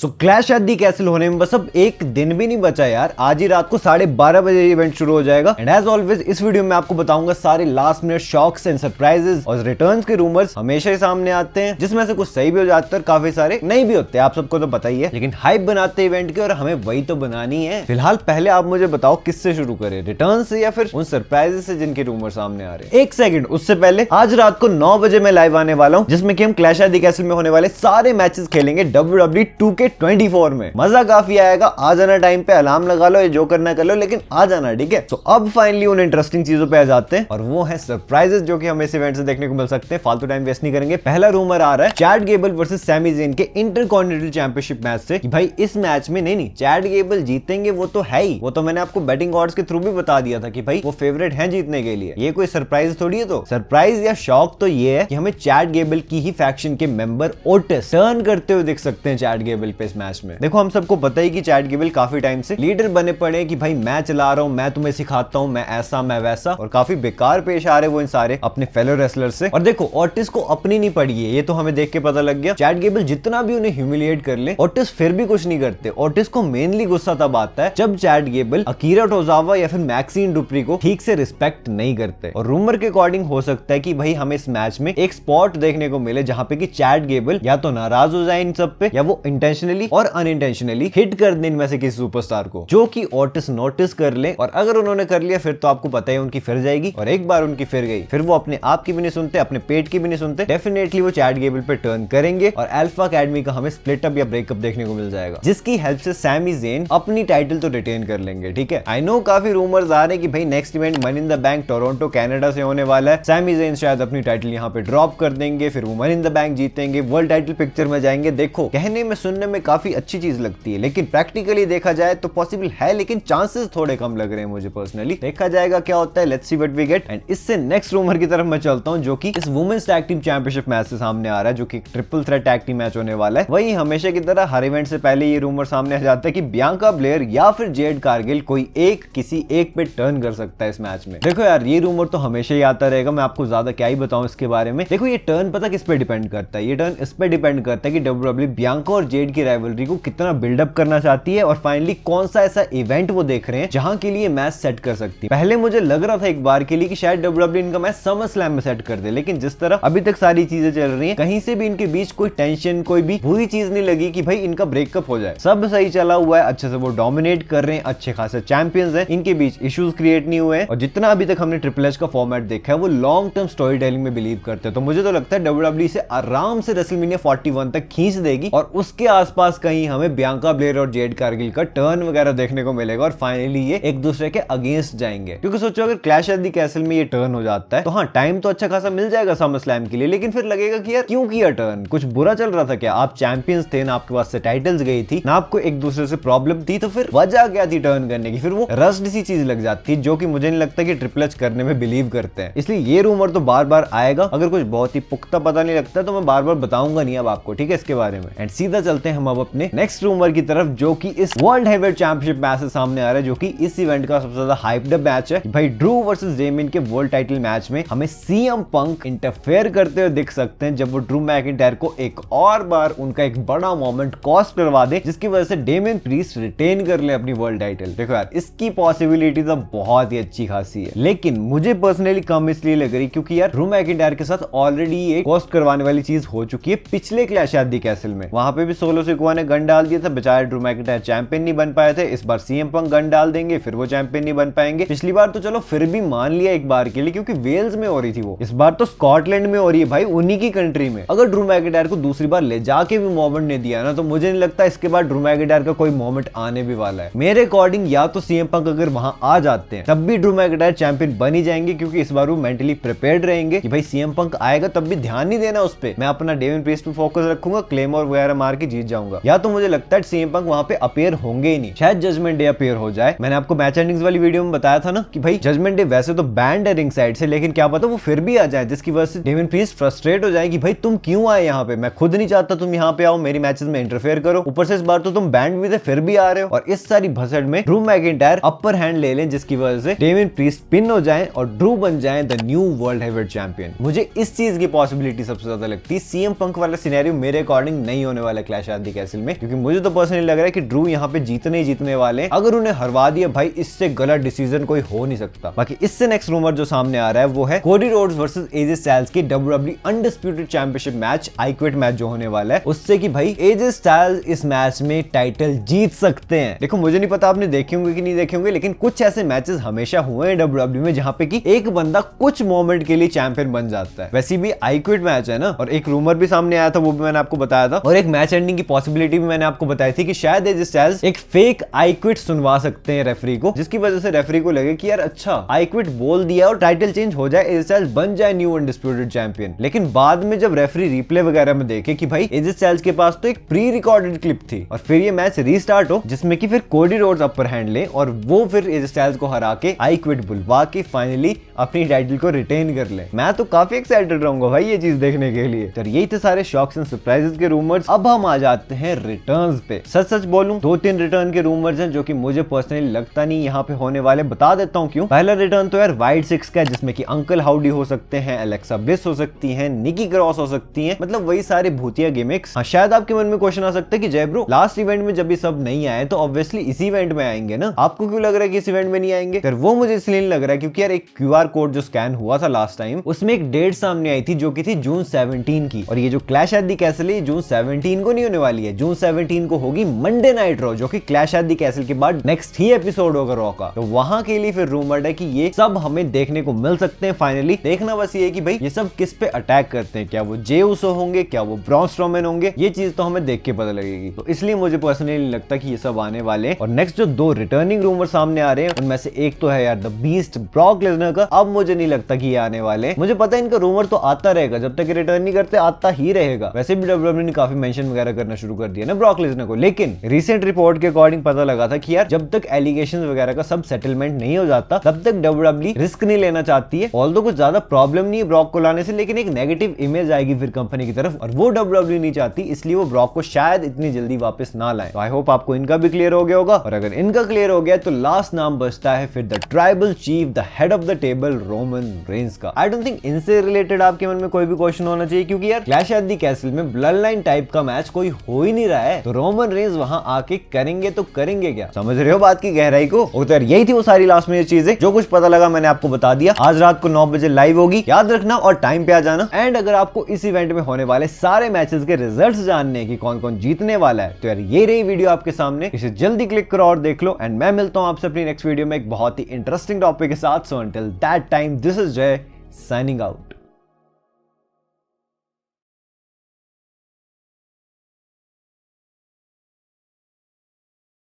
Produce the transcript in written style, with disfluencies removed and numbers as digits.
Clash at the castle होने में बस अब एक दिन भी नहीं बचा यार। आज ही रात को 12:30 बजे इवेंट शुरू हो जाएगा एंड एज ऑलवेज इस वीडियो में आपको बताऊंगा सारे last minute shocks and surprises और रिटर्न्स के रूमर्स हमेशा ही सामने आते हैं, जिसमें से कुछ सही भी हो जाते हैं और काफी सारे नहीं भी होते, आप सबको तो पता ही है। लेकिन हाइप बनाते इवेंट की और हमें वही तो बनानी है। फिलहाल पहले आप मुझे बताओ किससे शुरू करें, रिटर्न से या फिर उन सरप्राइजेस से जिनके रूमर सामने आ रहे हैं। एक सेकंड, उससे पहले आज रात को 9 बजे मैं लाइव आने वाला हूँ, जिसमें कि हम क्लैश एट दी कैसल में होने वाले सारे मैचेस खेलेंगे WWE 2K24 में। मजा काफी आएगा। आ जाना टाइम पे, अलार्म लगा लो, ये जो करना कर लो, लेकिन आ जाना, ठीक है। तो अब फाइनली उन इंटरेस्टिंग चीजों पे आ जाते हैं और वो है सरप्राइजेस जो कि हमें इस इवेंट से देखने को मिल सकते हैं। फालतू टाइम वेस्ट नहीं करेंगे। पहला रूमर आ रहा है Chad Gable versus Sami Zayn के इंटरकॉन्टिनेंटल चैंपियनशिप मैच से कि भाई इस मैच में नहीं चैट गेबल जीतेंगे, वो तो है ही, वो तो मैंने आपको बैटिंग ऑड्स के थ्रू भी बता दिया था कि भाई वो फेवरेट हैं जीतने के लिए। ये कोई सरप्राइज थोड़ी है। तो सरप्राइज या शॉक तो ये है कि हमें चैट गेबल की ही फैक्शन के मेंबर ओटिस टर्न करते हुए दिख सकते हैं चैट गेबल पे इस मैच में। देखो हम सबको पता ही कि चैट गेबल काफी टाइम से लीडर बने पड़े कि भाई मैं चला रहा हूं, मैं तुम्हें सिखाता हूं, मैं ऐसा मैं वैसा, और काफी बेकार पेश आ रहे वो इन सारे अपने फेलो रेसलर से। और देखो ओटिस को अपनी नहीं पड़ी है, ये तो हमें देख के पता लग गया। चैट गेबल जितना भी उन्हें ह्यूमिलिएट कर ले, ओटिस फिर भी कुछ नहीं करते। ओटिस को मेनली गुस्सा तब आता है जब चैट गेबल अकीरा टोजावा या फिर मैक्सिन डुप्री को ठीक से रिस्पेक्ट नहीं करते। और रूमर के अकॉर्डिंग हो सकता है कि भाई हमें इस मैच में एक स्पॉट देखने को मिले जहां पे कि चैट गेबल या तो नाराज हो जाए इन सब पे, या वो इंटेंशनली और अनइंटेंशनली हिट कर दे इनमें से किसी सुपरस्टार को, जो कि ओटिस नोटिस कर ले। और अगर उन्होंने कर लिया फिर तो आपको पता है उनकी फिर जाएगी, और एक बार उनकी फिर गई फिर वो अपने आप की भी नहीं सुनते, अपने पेट की भी नहीं सुनते। डेफिनेटली वो चैट गेबल पे टर्न करेंगे और अल्फा अकेडमी का हमें स्प्लिट अप या ब्रेकअप देखने को मिल जाएगा, जिसकी हेल्प से सैमी ज़ेन अपनी टाइटल तो रिटेन कर लेंगे, ठीक है। आई नो काफी रूमर्स आ रहे हैं कि भाई next event money in the bank Toronto Canada से होने वाला है। सैमी ज़ेन शायद अपनी टाइटल यहाँ पे ड्रॉप कर देंगे, फिर वो मनी इन द बैंक जीतेंगे, वर्ल्ड टाइटल पिक्चर में जाएंगे। देखो कहने में सुनने में काफी अच्छी चीज लगती है, लेकिन प्रैक्टिकली देखा जाए तो पॉसिबल है, लेकिन चांसेस थोड़े कम लग रहे हैं मुझे पर्सनली। देखा जाएगा क्या होता है, let's see what we get. And इससे नेक्स्ट रूमर की तरफ मैं चलता हूं, जो कि इस women's tag team championship match से सामने आ रहा है, जो कि triple threat tag team match होने वाला है। वही हमेशा की तरह हर इवेंट से पहले ये रूमर सामने आ जाता है कि बियांका ब्लेयर या फिर जेड कारगिल कोई एक किसी एक पे टर्न कर सकता है इस मैच में। देखो यार ये रूमर तो हमेशा ही आता रहेगा, मैं आपको ज्यादा क्या ही बताऊं इसके बारे में। देखो ये टर्न पता किस पे डिपेंड करता है, ये टर्न इस पे डिपेंड करता है कि WWE बियांका और जेड की राइवलरी को कितना बिल्डअप करना चाहती है, और फाइनली कौन सा ऐसा इवेंट वो देख रहे हैं जहां के लिए मैच सेट कर सकती है। पहले मुझे लग रहा था एक बार के लिए कि शायद WWE इनका मैच समर स्लैम में सेट कर दे, लेकिन जिस तरह अभी तक सारी चीजें चल रही हैं, कहीं से भी इनके बीच कोई टेंशन, कोई भी बुरी चीज नहीं लगी कि भाई इनका ब्रेकअप हो जाए। सब सही चला हुआ है, अच्छे से वो डोमिनेट कर रहे हैं, अच्छे खासे चैंपियंस हैं, इनके बीच इश्यूज क्रिएट नहीं हुए हैं। और जितना अभी तक हमने ट्रिपल एच का फॉर्मेट देखा है वो लॉन्ग टर्म स्टोरी टेलिंग में बिलीव करते हैं। तो मुझे तो लगता है WWE से आराम से रेसलमेनिया 41 तक खींच देगी, और उसके आसपास कहीं हमें बियांका ब्लेयर और जेड कारगिल का टर्न वगैरह देखने को मिलेगा, और फाइनली ये एक दूसरे के अगेंस्ट जाएंगे। क्योंकि सोचो अगर क्लैश एट दी कैसल में ये टर्न हो जाता है तो हाँ टाइम तो अच्छा खासा मिल जाएगा समर स्लैम के लिए, लेकिन फिर लगेगा कि यार क्यों किया टर्न, कुछ बुरा चल रहा था क्या? आप चैंपियंस थे ना, आपके पास से टाइटल्स गई थी ना, आपको एक दूसरे से प्रॉब्लम थी, तो फिर वजह क्या थी टर्न करने की? फिर वो रस्ट सी चीज लग जाती है, जो कि मुझे नहीं लगता कि ट्रिपल एच करने में बिलीव करते हैं। इसलिए ये रूमर तो बार बार आएगा, अगर कुछ बहुत ही पुख्ता पता नहीं लगता तो मैं बार बार बताऊंगा नहीं अब आपको, ठीक है, इसके बारे में। एंड सीधा चलते हैं हम अब अपने नेक्स्ट रूमर की तरफ, जो कि इस वर्ल्ड हेवीवेट चैंपियनशिप मैच से सामने आ रहा है, जो कि इस इवेंट का सबसे ज्यादा हाइप्ड मैच है। भाई ड्रू वर्सेस डेमियन के वर्ल्ड टाइटल मैच में हमें सीएम पंक इंटरफेयर करते हुए दिख सकते हैं, जब वो ड्रू मैकिंटायर को एक और बार उनका एक बड़ा मोमेंट कॉस्ट करवा दे, जिसकी वजह से डेमियन प्रीस्ट रिटेन कर ले अपनी वर्ल्ड टाइटल। देखो यार इसकी पॉसिबिलिटी तो बहुत ही अच्छी खासी है, लेकिन मुझे पर्सनली कम इसलिए लग रही क्योंकि यार ड्रू मैकिंटायर के साथ ऑलरेडी एक कॉस्ट करवाने वाली चीज हो चुकी है पिछले क्लैश एट दी कैसल में। वहां पे भी सोलो सिकोआ ने गन डाल दिया था, बेचारे ड्रू मैकिंटायर चैंपियन नहीं बन पाए थे। इस बार सीएम पंक गन डाल देंगे, फिर वो चैंपियन नहीं बन पाएंगे। पिछली बार तो चलो फिर भी मान लिया एक बार के लिए क्योंकि वेल्स में हो रही थी वो, इस बार तो स्कॉटलैंड में हो रही है भाई, उन्हीं की कंट्री में। अगर ड्रू मैकिंटायर को दूसरी बार ले जाके भी मोमेंट नहीं दिया ना, तो मुझे नहीं लगता इसके बाद ड्रू मैकिंटायर का कोई मोमेंट आने भी वाला है। मेरे अकॉर्डिंग या तो सीएम पंक अगर वहां आ जाते हैं तब भी ड्रू मैकिंटायर चैंपियन बन ही जाएंगे, क्योंकि इस बार वो मेंटली प्रिपेयर्ड रहेंगे कि भाई सीएम पंक आएगा तब भी ध्यान नहीं देना उस पे, मैं अपना डेमियन प्रीस्ट पे फोकस रखूंगा, क्लेमोर वगैरह मार के जीत जाऊंगा। या तो मुझे लगता है सीएम पंक वहां पे अपीयर होंगे ही नहीं, शायद जजमेंट डे अपीयर हो जाए। मैंने आपको मैच एंडिंग्स वाली वीडियो में बताया था ना कि भाई जजमेंट डे वैसे तो बैंड है रिंग साइड से, लेकिन क्या पता वो फिर भी आ जाए, जिसकी वजह से डेमियन प्रीस्ट फ्रस्ट्रेट हो जाए कि भाई तुम क्यों आए यहाँ पे, मैं खुद नहीं चाहता तुम यहाँ पे आओ, मेरी मैचेस में इंटरफेयर करो, ऊपर से इस बार तो तुम बैंड भी थे फिर भी आ रहे हो। और इस सारी भसड़ में ड्रू मैकिंटायर अपर हैंड ले लें, जिसकी वजह से डेमियन प्रीस्ट पिन हो जाए और ड्रू बन जाए the new world heavyweight champion. मुझे इस चीज की पॉसिबिलिटी सबसे ज्यादा लगती है। सीएम पंक वाला सिनेरियो मेरे अकॉर्डिंग नहीं होने वाला clash at the the castle में, क्योंकि मुझे तो पर्सनली लग रहा है कि ड्रू यहाँ पे जीतने ही जीतने वाले हैं। अगर उन्हें हरवा दिया भाई, इससे गलत डिसीजन कोई हो नहीं सकता। बाकी इससे नेक्स्ट रूमर जो सामने आ रहा है वो है Cody Rhodes versus AJ Styles की WWE undisputed championship match, I quit match जो होने वाला है उससे कि भाई एजे स्टाइल्स इस मैच में टाइटल जीत सकते हैं। देखो मुझे नहीं पता आपने देखे होंगे कि नहीं देखे होंगे, लेकिन कुछ ऐसे मैचेस हमेशा हुए हैं WWE में जहां पे कि एक बंदा कुछ मोमेंट के लिए चैंपियन बन जाता है। वैसे भी आई क्विट मैच है ना, और एक रूमर भी सामने आया था, वो भी मैंने आपको बताया था, और एक मैच एंडिंग की पॉसिबिलिटी भी मैंने आपको बताई थी कि शायद एजे स्टाइल्स एक फेक आई क्विट सुनवा सकते हैं रेफरी को, जिसकी वजह से रेफरी को लगे कि यार अच्छा आई क्विट बोल दिया और टाइटल चेंज हो जाए, एजे स्टाइल्स बन जाए न्यू अनडिस्प्यूटेड चैंपियन। लेकिन बाद में जब रेफरी रिप्ले वगैरह में देखे कि भाई एजे स्टाइल्स के पास तो एक प्री रिकॉर्डेड क्लिप थी, और फिर ये मैच रीस्टार्ट हो जिसमें कि फिर कोडी रोड्स अपर हैंड ले और वो फिर एजे स्टाइल्स को हरा के आई क्विट बुलवा के फाइनली अपनी टाइटल को रिटेन कर ले। मैं तो काफी एक्साइटेड रहूंगा भाई ये चीज देखने के लिए। तो यही थे सारे शॉक्स एंड सरप्राइजेस के रूमर्स। अब हम आ जाते हैं रिटर्न्स पे। सच सच बोलूं 2-3 रिटर्न के रूमर्स हैं जो कि मुझे पर्सनली लगता नहीं यहाँ पे होने वाले। बता देता हूँ क्यों। पहला रिटर्न तो यार वाइड 6 का, जिसमें कि अंकल हाउडी हो सकते हैं, एलेक्सा ब्लिस हो सकती हैं, निकी क्रॉस हो सकती हैं, मतलब वही सारे भूतिया गिमिक्स। हाँ, शायद आपके मन में क्वेश्चन आ सकता है कि जय ब्रो लास्ट इवेंट में जब ये सब नहीं आए तो ऑब्वियसली इसी इवेंट में आएंगे ना, आपको क्यों लग रहा है कि इस इवेंट में नहीं आएंगे? फिर वो मुझे इसलिए नहीं लग रहा है क्योंकि यार एक QR कोड जो स्कैन हुआ था लास्ट टाइम, उसमें एक डेट सामने आई थी जो कि थी जून 17 की, और ये जो क्लैश एट द कैसल है जून 17 को नहीं होने वाली है, जून 17 को होगी मंडे नाइट रॉ, जो कि क्लैश एट द कैसल के बाद नेक्स्ट ही एपिसोड होगा रॉ का। तो वहां के लिए फिर रूमर्ड है कि ये सब हमें देखने को मिल सकते हैं फाइनली। देखना बस ये है कि भाई ये सब किस पे अटैक करते हैं, क्या वो जे उसो होंगे, क्या वो ब्रॉन स्ट्रोमैन होंगे, ये चीज तो हमें देख के पता लगेगी। तो इसलिए मुझे पर्सनली नहीं लगता कि ये सब आने वाले हैं। और नेक्स्ट जो 2 रिटर्निंग रूमर सामने आ रहे हैं उनमें से एक तो है यार द बीस्ट ब्रॉक लेसनर का। अब मुझे नहीं लगता कि ये आने वाले, मुझे पता है इनका रूमर तो आता रहेगा, जब तक रिटर्न नहीं करते आता ही रहेगा। वैसे भी WWE ने काफी मेंशन वगैरह करना शुरू कर दिया ना ब्रॉक लेसनर को, लेकिन रिसेंट रिपोर्ट के अकॉर्डिंग पता लगा था कि यार जब तक एलिगेशंस वगैरह का सब सेटलमेंट नहीं हो जाता तब तक WWE रिस्क नहीं लेना चाहती है। ऑल्दो कुछ ज्यादा प्रॉब्लम नहीं है ब्रॉक को लाने से, लेकिन एक नेगेटिव इमेज आएगी फिर कंपनी की तरफ, और वो WWE नहीं चाहती, इसलिए वो ब्रॉक को शायद इतनी जल्दी वापस ना लाए। तो आई होप आपको इनका भी क्लियर हो गया होगा। और अगर इनका क्लियर हो गया तो लास्ट नाम बचता है फिर the tribal chief, the head of the table, Roman Reigns का। आई डोंट थिंक इनसे रिलेटेड आपके मन में कोई भी क्वेश्चन होना चाहिए, क्योंकि यार क्लैश एट द कैसल में ब्लड लाइन टाइप का मैच कोई हो ही नहीं रहा है, तो रोमन रेंस वहां आके करेंगे तो करेंगे क्या? समझ रहे हो बात की गहराई को? तो यार यही थी वो सारी लास्ट में ये चीजें, जो कुछ पता लगा मैंने आपको बता दिया। आज रात को 9 बजे लाइव होगी, याद रखना और टाइम पे आ जाना। एंड अगर आपको इस इवेंट में होने वाले सारे मैचेस के रिजल्ट्स जानने की कौन कौन जीतने वाला है, तो यार ये रही वीडियो आपके सामने, इसे जल्दी क्लिक करो और देख लो। एंड मैं मिलता हूं आपसे अपनी नेक्स्ट वीडियो में एक बहुत ही इंटरेस्टिंग टॉपिक के साथ। So until that time, this is जय साइनिंग आउट।